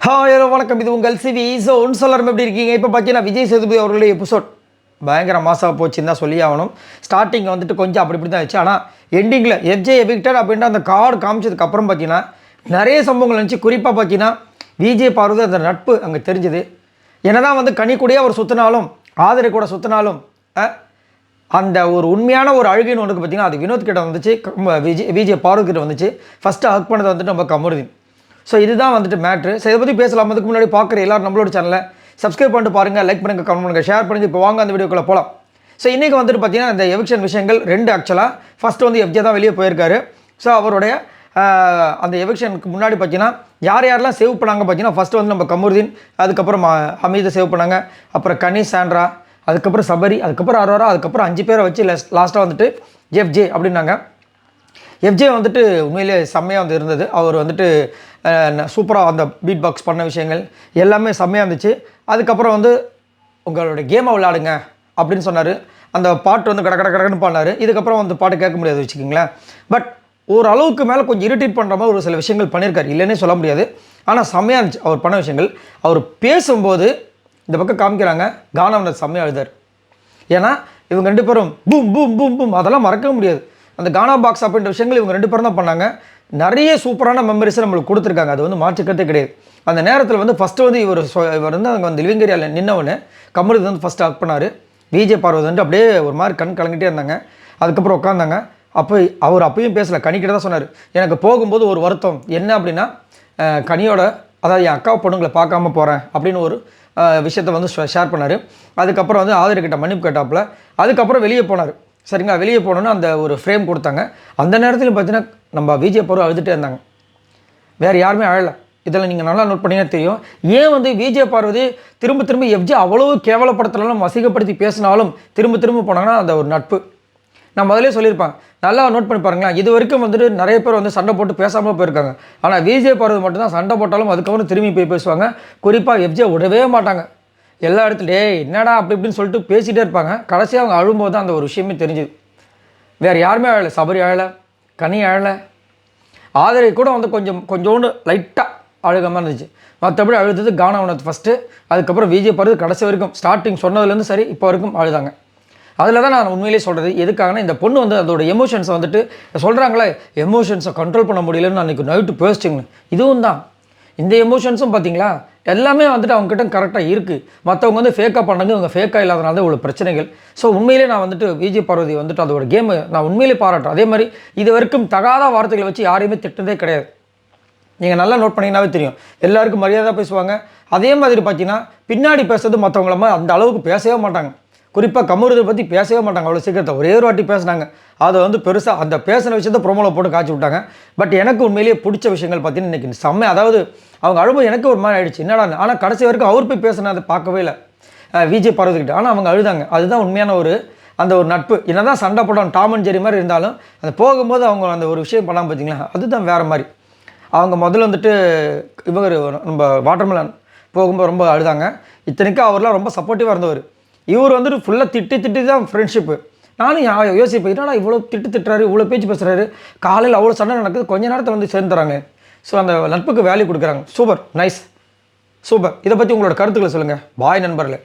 Hello வணக்கம். இது உங்கள் சிவி ஒன்று சொல்லாரம் எப்படி இருக்கீங்க? இப்போ பார்த்தீங்கன்னா விஜய் சேதுபதி அவர்களுடைய எபிசோட் பயங்கர மாசாக போச்சுன்னு தான் சொல்லி ஆகணும். ஸ்டார்டிங் வந்துட்டு கொஞ்சம் அப்படி தான் ஆச்சு. ஆனால் எண்டிங்கில் எஃப்ஜே எவிக்டட் அப்படின்ட்டு அந்த கார்டு காமிச்சதுக்கப்புறம் பார்த்தீங்கன்னா நிறைய சம்பவங்கள் இருந்துச்சு. குறிப்பாக பார்த்தீங்கன்னா விஜய் பார்வதி அந்த நட்பு அங்கே தெரிஞ்சுது. என்னதான் வந்து கனி கூடயே அவர் சுற்றினாலும் ஆதரை கூட சுற்றினாலும் அந்த ஒரு உண்மையான ஒரு அழுகின்னு ஒன்றுக்கு பார்த்தீங்கன்னா அது வினோத் கிட்ட வந்துச்சு, விஜய் பார்வதி கிட்ட வந்துச்சு. ஃபஸ்ட்டு ஹக் பண்ணது வந்துட்டு நம்ம கமருதீன். ஸோ இதுதான் வந்துட்டு மேட்ரு. ஸோ இதை பற்றி பேசலாம். அதுக்கு முன்னாடி பார்க்குற எல்லோரும் நம்மளோட சேனலை சப்ஸ்கிரைப் பண்ணிட்டு பாருங்கள், லைக் பண்ணுங்கள், கமெண்ட் பண்ணுங்கள், ஷேர் பண்ணுங்கள். இப்போ வாங்க அந்த வீடியோக்குள்ளே போகலாம். ஸோ இன்றைக்கி வந்துட்டு பார்த்தீங்கன்னா இந்த எவிக்ஷன் விஷயங்கள் ரெண்டு. ஆக்சுவலாக ஃபஸ்ட்டு வந்து எஃப்ஜே தான் வெளியே போயிருக்காரு. ஸோ அவருடைய அந்த எவிக்ஷனுக்கு முன்னாடி பார்த்தீங்கன்னா யாரெல்லாம் சேவ் பண்ணாங்க பார்த்தீங்கன்னா ஃபஸ்ட்டு வந்து நம்ம கமருதீன், அதுக்கப்புறம் ஹமீதை சேவ் பண்ணாங்க, அப்புறம் கனி, சாண்ட்ரா, அதுக்கப்புறம் சபரி, அதுக்கப்புறம் அரோரா, அதுக்கப்புறம் 5 பேரை வச்சு லாஸ்ட்டாக வந்துட்டு எஃப்ஜே அப்படின்னாங்க. எஃப்ஜே வந்துட்டு உண்மையிலே செம்மையாக வந்து இருந்தது. அவர் வந்துட்டு சூப்பராக அந்த பீட் பாக்ஸ் பண்ண விஷயங்கள் எல்லாமே செம்மையாக இருந்துச்சு. அதுக்கப்புறம் வந்து உங்களோட கேமை விளையாடுங்க அப்படின்னு சொன்னார். அந்த பாட்டு வந்து கடன்னு பாடினார். இதுக்கப்புறம் வந்து பாட்டு கேட்க முடியாது வச்சுக்கிங்களேன். பட் ஓரளவுக்கு மேலே கொஞ்சம் இரிட்டேட் பண்ணுற மாதிரி ஒரு சில விஷயங்கள் பண்ணியிருக்காரு, இல்லைன்னே சொல்ல முடியாது. ஆனால் செம்மையாக இருந்துச்சு அவர் பண்ண விஷயங்கள். அவர் பேசும்போது இந்த பக்கம் காமிக்கிறாங்க, கானவனை செம்மையாக எழுதார். ஏன்னா இவங்க 2 பேரும் பூம் பூம் பூம் பூம் அதெல்லாம் மறக்கவே முடியாது. அந்த கானா பாக்ஸ் அப்படின்ற விஷயங்கள் இவங்க 2 பேரும் தான் பண்ணாங்க. நிறைய சூப்பரான மெமரிஸை நம்மளுக்கு கொடுத்துருக்காங்க. அது வந்து மாற்றிக்கிறதே கிடையாது. அந்த நேரத்தில் வந்து ஃபஸ்ட்டு வந்து இவர் வந்து அங்கே வந்து லிவிங் ஏரியாவில் நின்னவொன்னே கமருதீன் வந்து ஃபஸ்ட்டு ஹக் பண்ணார். விஜய் பார்வதி வந்து அப்படியே ஒரு மாதிரி கண் கலங்கிட்டே இருந்தாங்க. அதுக்கப்புறம் உட்காந்தாங்க. அவர் அப்பயும் பேசலை, கனிக்கிட்ட தான் சொன்னார். எனக்கு போகும்போது ஒரு வருத்தம் என்ன அப்படின்னா, கனியோட அதாவது என் அக்கா பொண்ணுங்களை பார்க்காம போகிறேன் அப்படின்னு ஒரு விஷயத்தை வந்து ஷேர் பண்ணார். அதுக்கப்புறம் வந்து ஆதரிக்கிட்ட மன்னிப்பு கேட்டாப்புல. அதுக்கப்புறம் வெளியே போனார். சரிங்களா? வெளியே போனோன்னு அந்த ஒரு ஃப்ரேம் கொடுத்தாங்க. அந்த நேரத்தில் பார்த்தீங்கன்னா நம்ம விஜய் பார்வதி அழுதுகிட்டே இருந்தாங்க. வேறு யாருமே அழலை. இதில் நீங்கள் நல்லா நோட் பண்ணிங்கன்னா தெரியும். ஏன் வந்து விஜய் பார்வதி திரும்ப எஃப்ஜே அவ்வளோ கேவலப்படுத்தலாம் அசிங்கப்படுத்தி பேசினாலும் திரும்ப போனாங்கன்னா அந்த ஒரு நட்பு. நான் முதலே சொல்லியிருப்பேன், நல்லா நோட் பண்ணி பாருங்களேன். இது வரைக்கும் வந்துட்டு நிறைய பேர் வந்து சண்டை போட்டு பேசாமல் போயிருக்காங்க. ஆனால் விஜய் பார்வதி மட்டும்தான் சண்டை போட்டாலும் அதுக்கப்புறம் திரும்பி போய் பேசுவாங்க. குறிப்பாக எஃப்ஜே விடவே மாட்டாங்க. எல்லா இடத்துலையும் என்னடா அப்படி இப்படின்னு சொல்லிட்டு பேசிகிட்டே இருப்பாங்க. கடைசியாக அவங்க அழும்போது தான் அந்த ஒரு விஷயமே தெரிஞ்சுது. வேறு யாருமே அழலை. சபரி அழலை, கனி அழலை, ஆதரை கூட வந்து கொஞ்சோண்டு லைட்டாக அழுகாமல் இருந்துச்சு. மற்றபடி அழுது கானவனத்து ஃபஸ்ட்டு, அதுக்கப்புறம் விஜய் பார்வதி கடைசி வரைக்கும் ஸ்டார்டிங் சொன்னதுலேருந்து சரி இப்போ வரைக்கும் அழுதாங்க. அதில் தான் நான் உண்மையிலே சொல்கிறது. எதுக்காகனா இந்த பொண்ணு வந்து அதோட எமோஷன்ஸை வந்துட்டு சொல்கிறாங்களே, எமோஷன்ஸை கண்ட்ரோல் பண்ண முடியலன்னு நான் அன்றைக்கி நைட்டு பேசிட்டிங்க. இதுவும் தான் இந்த எமோஷன்ஸும் பார்த்தீங்களா எல்லாமே வந்துட்டு அவங்ககிட்ட கரெக்டாக இருக்குது. மற்றவங்க வந்து ஃபேக்காக பண்ணாங்க, இவங்க ஃபேக்காக இல்லாதனால தான் இவ்வளோ பிரச்சனைகள். ஸோ உண்மையிலே நான் வந்துட்டு விஜய் பார்வதி வந்துட்டு அதோட கேமை நான் உண்மையிலே பாராட்டுறேன். அதே மாதிரி இது வரைக்கும் தகாத வார்த்தைகளை வச்சு யாரையுமே திட்டதே கிடையாது. நீங்கள் நல்லா நோட் பண்ணிங்கன்னாவே தெரியும். எல்லாருக்கும் மரியாதை பேசுவாங்க. அதே மாதிரி பார்த்தீங்கன்னா பின்னாடி பேசுறது மற்றவங்கள மாதிரி அந்த அளவுக்கு பேசவே மாட்டாங்க. குறிப்பாக கமருதை பற்றி பேசவே மாட்டாங்க அவ்வளோ சீக்கிரத்தை. ஒரே ஒரு வாட்டி பேசினாங்க, அதை வந்து பெருசாக அந்த பேசின விஷயத்த ப்ரோமோவில் போட்டு காய்ச்சி விட்டாங்க. பட் எனக்கு உண்மையிலேயே பிடிச்ச விஷயங்கள் பார்த்தீங்கன்னா இன்றைக்கி செம்மை. அதாவது அவங்க அழும்போது எனக்கு ஒரு மாதிரி ஆகிடுச்சு, என்னடா. ஆனால் கடைசி வரைக்கும் அவர் போய் பேசினா அதை பார்க்கவே இல்லை விஜய் பார்வதிக்கிட்ட. ஆனால் அவங்க அழுதாங்க. அதுதான் உண்மையான அந்த ஒரு நட்பு. என்ன தான் சண்டை போட்டோம் டாம் அண்ட் ஜெரி மாதிரி இருந்தாலும் அந்த போகும்போது அவங்க அந்த ஒரு விஷயம் பண்ணாமல் பார்த்தீங்களா, அதுதான் வேறு மாதிரி. அவங்க முதல்ல வந்துட்டு இவங்க நம்ம வாட்டர்மெலன் போகும்போது ரொம்ப அழுதாங்க. இத்தனைக்கும் அவர்லாம் ரொம்ப சப்போர்ட்டிவாக இருந்தவர். இவர் வந்துட்டு ஃபுல்லாக திட்டி தான் ஃப்ரெண்ட்ஷிப்பு. நானும் யோசிப்பேன், என்னடா இவ்வளோ திட்டுறாரு, இவ்வளோ பேச்சு பேசுகிறாரு, காலையில் அவ்வளோ சண்டை நடக்குது, கொஞ்ச நேரத்தில் வந்து சேர்ந்துறாங்க. ஸோ அந்த நட்புக்கு வேல்யூ கொடுக்குறாங்க. Super, nice, super. இதை பற்றி உங்களோட கருத்துக்களை சொல்லுங்கள். பாய் நண்பர்களே.